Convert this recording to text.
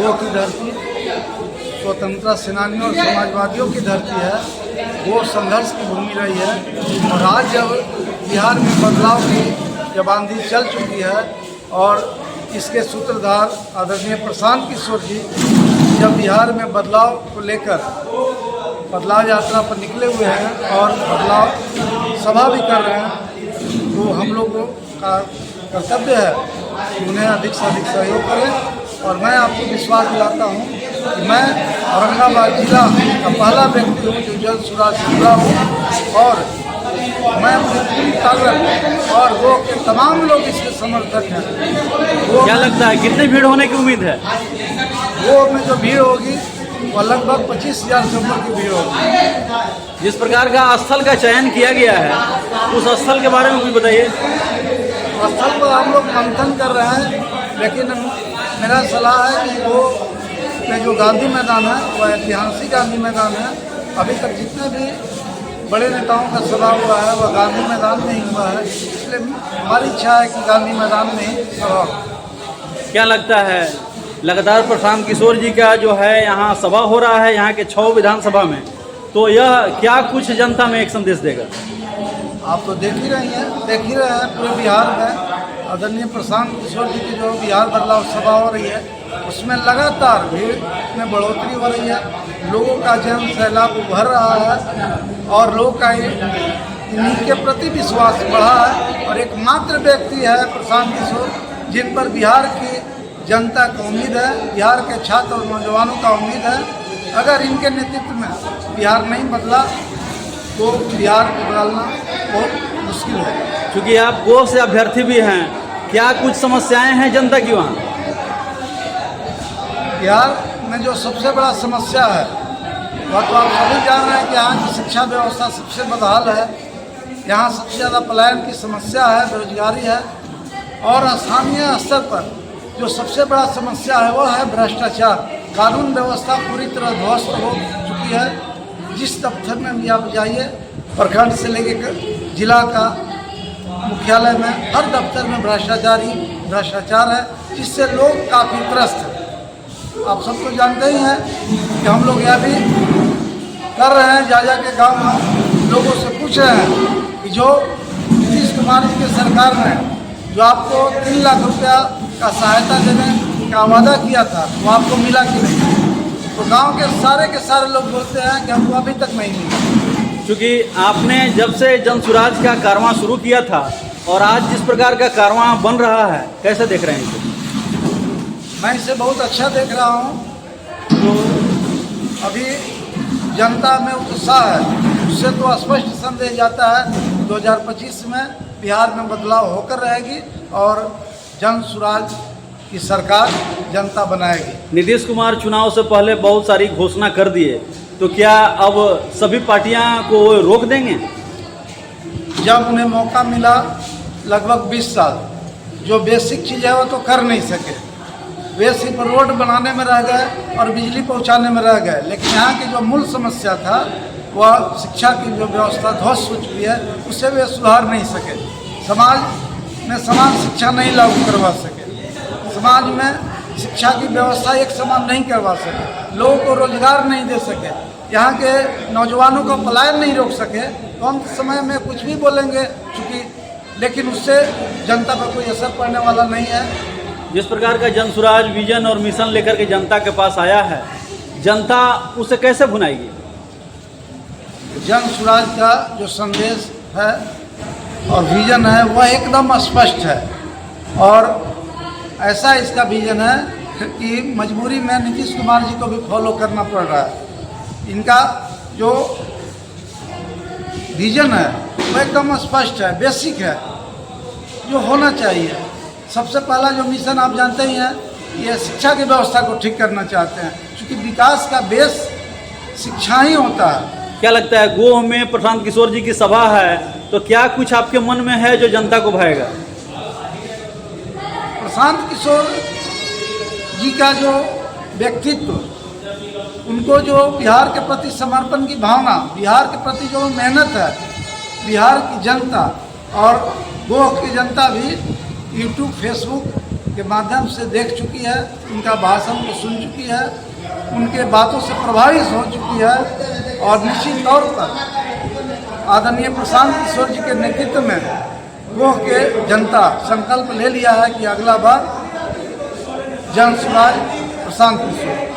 गो की धरती स्वतंत्रता सेनानियों और समाजवादियों की धरती है, वो संघर्ष की भूमि रही है। और आज जब बिहार में बदलाव की जब आंधी चल चुकी है और इसके सूत्रधार आदरणीय प्रशांत किशोर जी जब बिहार में बदलाव को लेकर बदलाव यात्रा पर निकले हुए हैं और बदलाव सभा भी कर रहे हैं, तो हम लोगों का कर्तव्य है कि उन्हें अधिक से अधिक सहयोग करें। और मैं आपको विश्वास दिलाता हूँ कि मैं औरंगाबाद जिला का पहला व्यक्ति हूँ जो जल सुराज से जुड़ा हूँ और मैं अपनी पूरी ताकत और वो के तमाम लोग इसके समर्थक हैं। क्या लगता है कितनी भीड़ होने की उम्मीद है? वो में जो भीड़ होगी वो लगभग 25,000 से ऊपर की भीड़ होगी। जिस प्रकार का स्थल का चयन किया गया है उस स्थल के बारे में कुछ बताइए। स्थल पर हम लोग मंथन कर रहे हैं, लेकिन मेरा सलाह है कि वो में जो गांधी मैदान है वो ऐतिहासिक गांधी मैदान है। अभी तक जितने भी बड़े नेताओं का सभा हुआ है वह गांधी मैदान में ही हुआ है, इसलिए हमारी इच्छा है कि गांधी मैदान में ही सभा हो। क्या लगता है लगातार प्रशांत किशोर जी का जो है यहाँ सभा हो रहा है यहाँ के 6 विधानसभा में, तो यह क्या कुछ जनता में एक संदेश देगा? आप तो देख ही रहे हैं पूरे बिहार में आदरणीय प्रशांत किशोर जी की जो बिहार बदलाव सभा हो रही है उसमें लगातार भीड़ में बढ़ोतरी हो रही है। लोगों का जन सैलाब उभर रहा है और लोगों का इन्हीं के प्रति विश्वास बढ़ा है। और एकमात्र व्यक्ति है प्रशांत किशोर जिन पर बिहार की जनता को उम्मीद है, बिहार के छात्र और नौजवानों का उम्मीद है। अगर इनके नेतृत्व में बिहार नहीं बदला तो बिहार को बदलना बहुत मुश्किल है। क्योंकि आप गो से अभ्यर्थी भी हैं, क्या कुछ समस्याएं हैं जनता की वहाँ? बिहार में जो सबसे बड़ा समस्या है वह तो आप सभी जान रहे हैं कि यहाँ की शिक्षा व्यवस्था सबसे बदहाल है। यहाँ सबसे ज़्यादा पलायन की समस्या है, बेरोजगारी है और स्थानीय स्तर पर जो सबसे बड़ा समस्या है वह है भ्रष्टाचार। कानून व्यवस्था पूरी तरह ध्वस्त हो चुकी है। जिस दफ्तर में भी आप जाइए, प्रखंड से लेकर जिला का मुख्यालय में हर दफ्तर में भ्रष्टाचार है, जिससे लोग काफ़ी त्रस्त हैं। आप सब तो जानते ही हैं कि हम लोग यह भी कर रहे हैं, जा के गाँव में लोगों से पूछ रहे हैं कि जो नीतीश कुमार जी की सरकार ने जो आपको 3 लाख रुपया का सहायता देने का वादा किया था वो आपको मिला कि नहीं? तो गांव के सारे लोग बोलते हैं कि हमको अभी तक नहीं मिला। क्योंकि आपने जब से जन सुराज का कारवां शुरू किया था और आज जिस प्रकार का कारवां बन रहा है, कैसे देख रहे हैं इसे? मैं इसे बहुत अच्छा देख रहा हूँ। तो अभी जनता में उत्साह है, उससे तो स्पष्ट संदेश जाता है 2025 में बिहार में बदलाव होकर रहेगी और जन सुराज की सरकार जनता बनाएगी। नीतीश कुमार चुनाव से पहले बहुत सारी घोषणा कर दिए, तो क्या अब सभी पार्टियां को रोक देंगे? जब उन्हें मौका मिला लगभग 20 साल, जो बेसिक चीज़ है वो तो कर नहीं सके। वे सिर्फ रोड बनाने में रह गए और बिजली पहुंचाने में रह गए, लेकिन यहाँ की जो मूल समस्या था वह शिक्षा की जो व्यवस्था ध्वस्त हो चुकी है उसे वे सुधार नहीं सके। समाज में समान शिक्षा नहीं लागू करवा सके, समाज में शिक्षा की व्यवस्था एक समान नहीं करवा सके, लोगों को रोजगार नहीं दे सके, यहाँ के नौजवानों को पलायन नहीं रोक सके। तो हम समय में कुछ भी बोलेंगे चूँकि, लेकिन उससे जनता पर कोई असर पड़ने वाला नहीं है। जिस प्रकार का जन सुराज विजन और मिशन लेकर के जनता के पास आया है, जनता उसे कैसे भुनाएगी? जन सुराज का जो संदेश है और विजन है वह एकदम स्पष्ट है और ऐसा इसका विजन है कि मजबूरी में नीतीश कुमार जी को भी फॉलो करना पड़ रहा है। इनका जो विजन है वह एकदम स्पष्ट है, बेसिक है, जो होना चाहिए। सबसे पहला जो मिशन आप जानते ही हैं, ये शिक्षा की व्यवस्था को ठीक करना चाहते हैं, क्योंकि विकास का बेस शिक्षा ही होता है। क्या लगता है गोह में प्रशांत किशोर जी की सभा है, तो क्या कुछ आपके मन में है जो जनता को भाएगा? प्रशांत किशोर जी का जो व्यक्तित्व, उनको जो बिहार के प्रति समर्पण की भावना, बिहार के प्रति जो मेहनत है, बिहार की जनता और गोह की जनता भी यूट्यूब फेसबुक के माध्यम से देख चुकी है, उनका भाषण को सुन चुकी है, उनके बातों से प्रभावित हो चुकी है और निश्चित तौर पर आदरणीय प्रशांत किशोर जी के नेतृत्व में गोह के जनता संकल्प ले लिया है कि अगला बार जन सुराज प्रशांत किशोर।